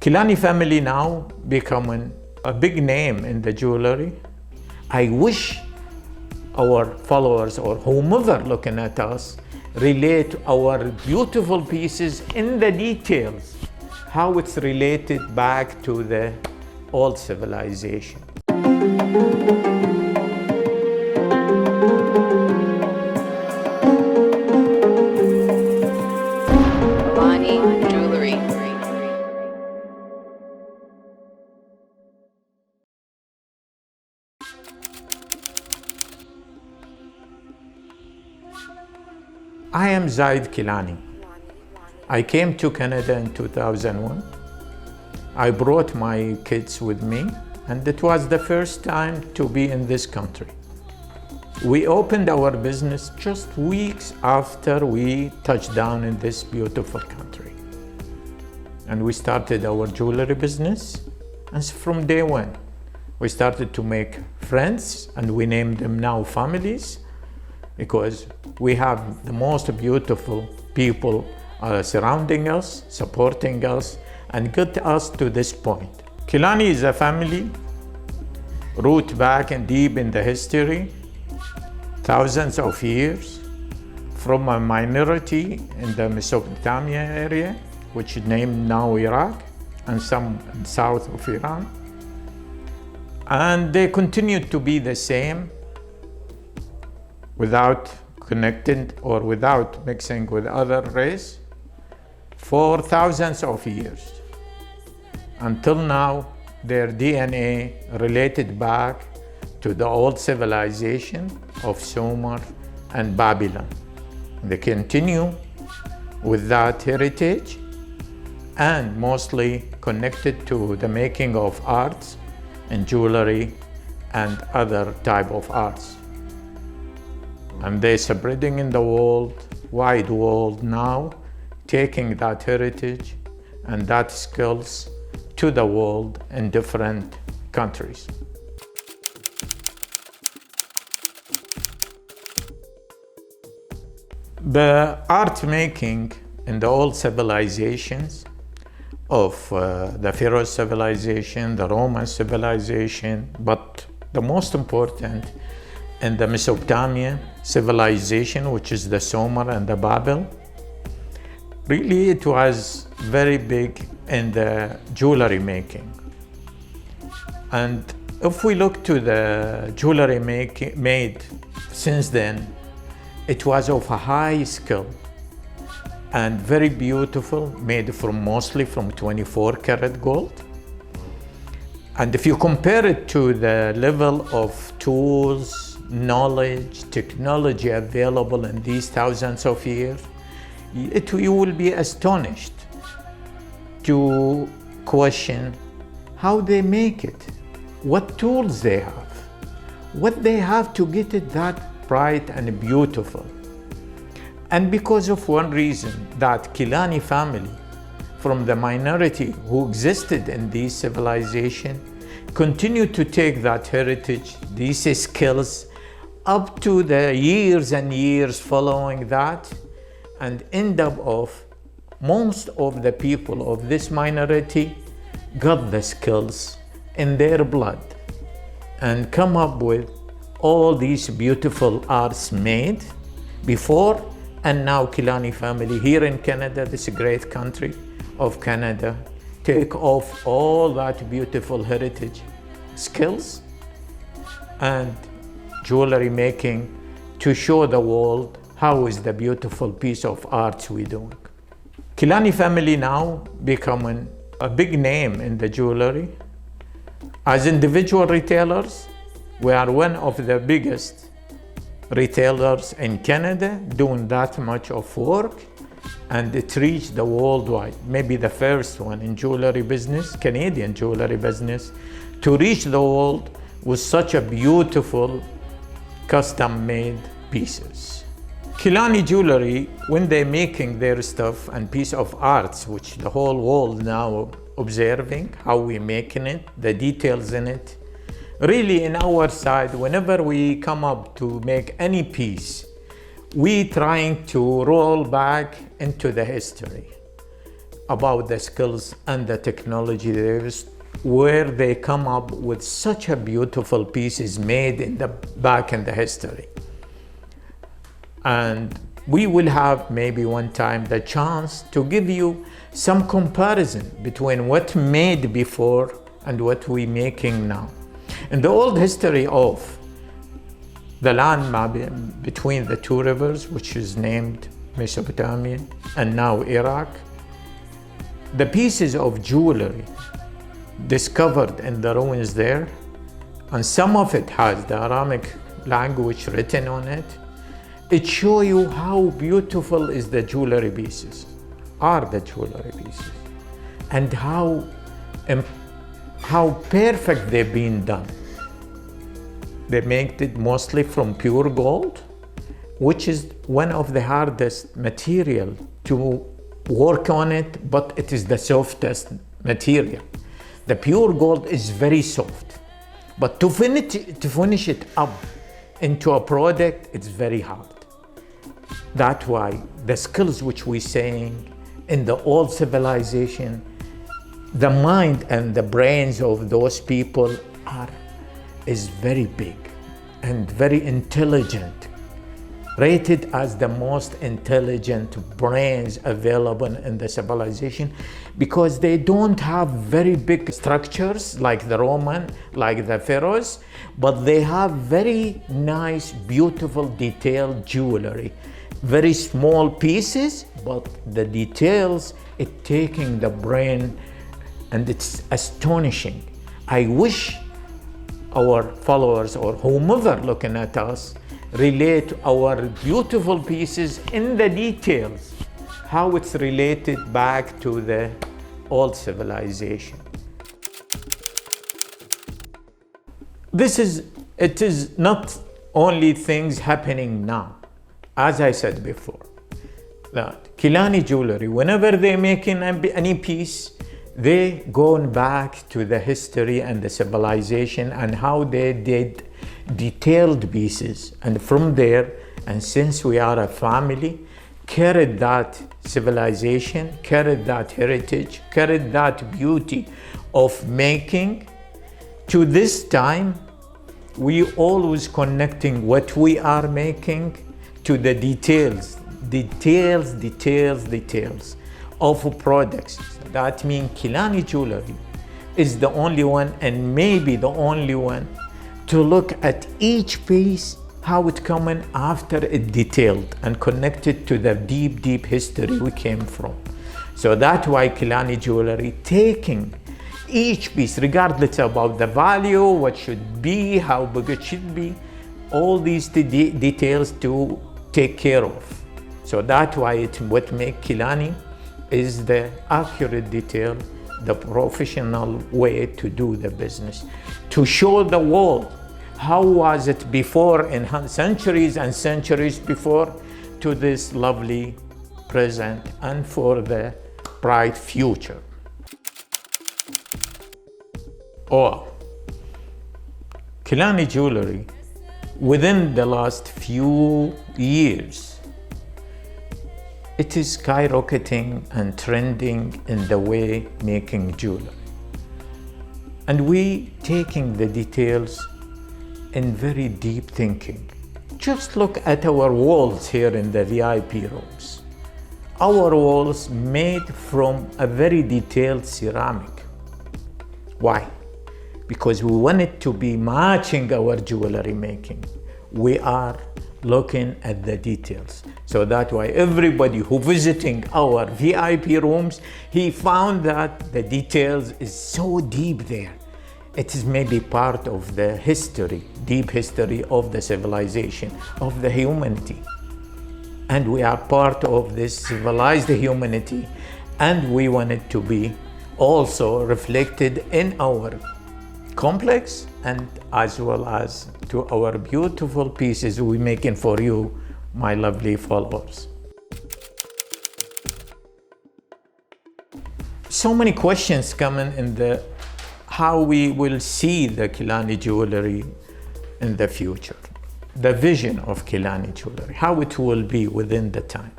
Kilani family now becoming a big name in the jewelry. I wish our followers or whomever looking at us relate our beautiful pieces in the details, how it's related back to the old civilization. Kilani Jewellery. I am Zaid Kilani. I came to Canada in 2001. I brought my kids with me, and it was the first time to be in this country. We opened our business just weeks after we touched down in this beautiful country. And we started our jewelry business, and from day one, we started to make friends, and we named them now families, because we have the most beautiful people surrounding us, supporting us, and got us to this point. Kilani is a family, root back and deep in the history, thousands of years, from a minority in the Mesopotamia area, which is named now Iraq, and some south of Iran. And they continue to be the same, without connecting or without mixing with other race for thousands of years. Until now, their DNA related back to the old civilization of Sumer and Babylon. They continue with that heritage and mostly connected to the making of arts and jewelry and other type of arts. And they're spreading in the world, wide world now, taking that heritage and that skills to the world in different countries. The art making in the old civilizations of the Pharaoh civilization, the Roman civilization, but the most important in the Mesopotamia civilization, which is the Sumer and the Babel. Really, it was very big in the jewelry making. And if we look to the jewelry made since then, it was of a high skill and very beautiful, made from mostly from 24 karat gold. And if you compare it to the level of tools, knowledge, technology available in these thousands of years, you will be astonished to question how they make it, what tools they have, what they have to get it that bright and beautiful. And because of one reason, that Kilani family, from the minority who existed in this civilization, continue to take that heritage, these skills, up to the years and years following that, and end up of most of the people of this minority got the skills in their blood and come up with all these beautiful arts made before and now. Kilani family here in Canada, this great country of Canada, take off all that beautiful heritage skills and jewelry making to show the world how is the beautiful piece of art we're doing. Kilani family now becoming a big name in the jewelry. As individual retailers, we are one of the biggest retailers in Canada doing that much of work, and it reached the worldwide. Maybe the first one in jewelry business, Canadian jewelry business, to reach the world with such a beautiful custom-made pieces. Kilani Jewellery, when they're making their stuff and piece of arts, which the whole world now observing how we're making it, the details in it, really in our side, whenever we come up to make any piece, we trying to roll back into the history. about the skills and the technology they use, where they come up with such a beautiful pieces made in the back in the history. And we will have maybe one time the chance to give you some comparison between what made before and what we making now. In the old history of the land map between the two rivers, which is named Mesopotamia and now Iraq, the pieces of jewelry discovered in the ruins there, and some of it has the Aramic language written on it. It shows you how beautiful is the jewelry pieces, are the jewelry pieces, and how perfect they've been done. They make it mostly from pure gold, which is one of the hardest material to work on it, but it is the softest material. The pure gold is very soft, but to finish it up into a product, it's very hard. That's why the skills which we're saying in the old civilization, the mind and the brains of those people is very big and very intelligent, rated as the most intelligent brains available in the civilization, because they don't have very big structures like the Roman, like the pharaohs, but they have very nice, beautiful, detailed jewelry. Very small pieces, but the details, it taking the brain, and it's astonishing. I wish our followers or whomever looking at us relate our beautiful pieces in the details, how it's related back to the old civilization. It is not only things happening now. As I said before, that Kilani Jewellery, whenever they're making any piece, they going back to the history and the civilization and how they did detailed pieces. And from there, and since we are a family, carried that civilization, carried that heritage, carried that beauty of making. To this time, we always connecting what we are making to the details of products. That means Kilani Jewellery is the only one, and maybe the only one, to look at each piece, how it coming after it detailed and connected to the deep history we came from. So that's why Kilani Jewellery taking each piece, regardless about the value, what should be, how big it should be, all these details to take care of. So that's why what makes Kilani is the accurate detail, the professional way to do the business, to show the world how was it before, in centuries and centuries before, to this lovely present and for the bright future. Kilani Jewellery, within the last few years, it is skyrocketing and trending in the way making jewelry. And we taking the details in very deep thinking. Just look at our walls here in the VIP rooms. Our walls made from a very detailed ceramic. Why? Because we want it to be matching our jewelry making. We are looking at the details. So that's why everybody who visiting our VIP rooms, he found that the details is so deep there. It is maybe part of the history, deep history of the civilization, of the humanity. And we are part of this civilized humanity, and we want it to be also reflected in our complex and as well as to our beautiful pieces we're making for you, my lovely followers. So many questions coming in the how we will see the Kilani Jewellery in the future, the vision of Kilani Jewellery, how it will be within the time.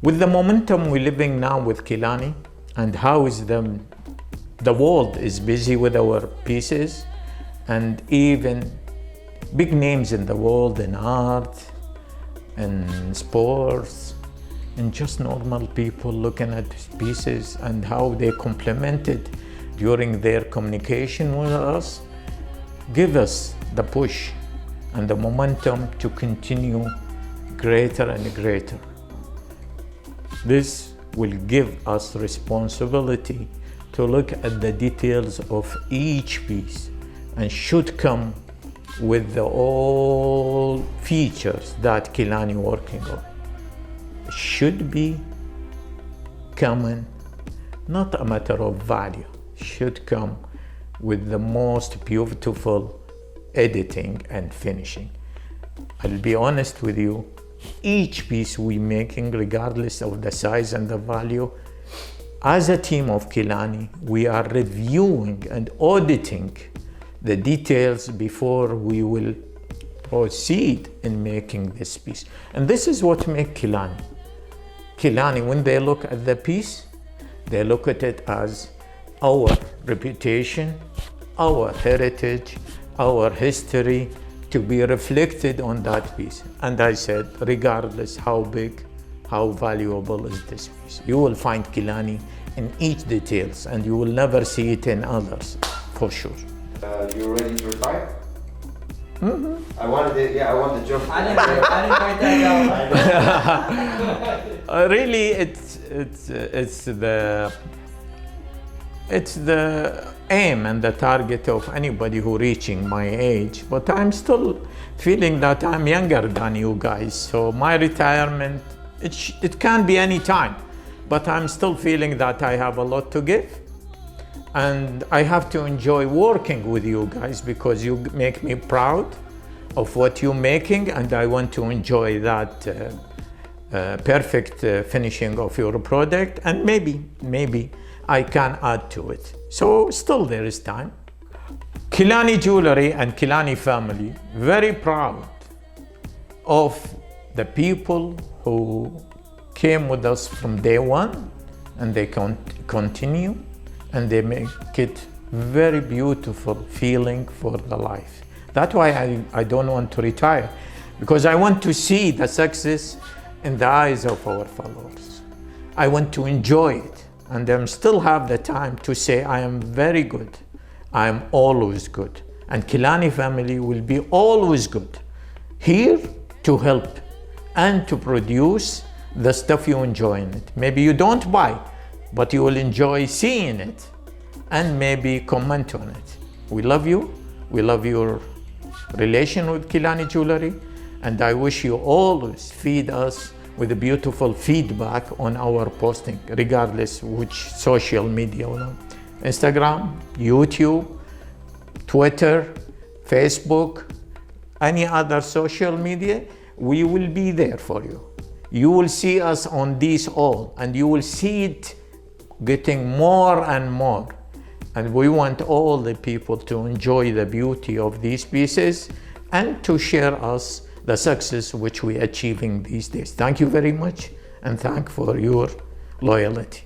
With the momentum we're living now with Kilani, and how is the world is busy with our pieces, and even big names in the world in art and sports, and just normal people looking at these pieces and how they complemented during their communication with us, give us the push and the momentum to continue greater and greater. This will give us responsibility to look at the details of each piece and should come with the all features that Kilani working on. Should be coming, not a matter of value, should come with the most beautiful editing and finishing. I'll be honest with you, each piece we making, regardless of the size and the value, as a team of Kilani, we are reviewing and auditing the details before we will proceed in making this piece. And this is what makes Kilani. Kilani, when they look at the piece, they look at it as our reputation, our heritage, our history to be reflected on that piece. And I said, regardless how big, how valuable is this piece, you will find Kilani in each details, and you will never see it in others, for sure. You're ready to retire? Mm-hmm. I wanted the joke. I didn't write that down. Really, it's the aim and the target of anybody who reaching my age. But I'm still feeling that I'm younger than you guys. So my retirement, it can be any time. But I'm still feeling that I have a lot to give. And I have to enjoy working with you guys because you make me proud of what you're making, and I want to enjoy that perfect finishing of your product, and maybe I can add to it. So still there is time. Kilani Jewellery and Kilani family, very proud of the people who came with us from day one, and they continue, and they make it very beautiful feeling for the life. That's why I don't want to retire, because I want to see the success in the eyes of our followers. I want to enjoy it, and I still have the time to say I am very good. I am always good, and Kilani family will be always good, here to help and to produce the stuff you enjoy in it. Maybe you don't buy, but you will enjoy seeing it and maybe comment on it. We love you. We love your relation with Kilani Jewellery, and I wish you always feed us with a beautiful feedback on our posting, regardless which social media, Instagram, YouTube, Twitter, Facebook, any other social media. We will be there for you. You will see us on these all, and you will see it getting more and more. And we want all the people to enjoy the beauty of these pieces and to share us the success which we are achieving these days. Thank you very much, and thank for your loyalty.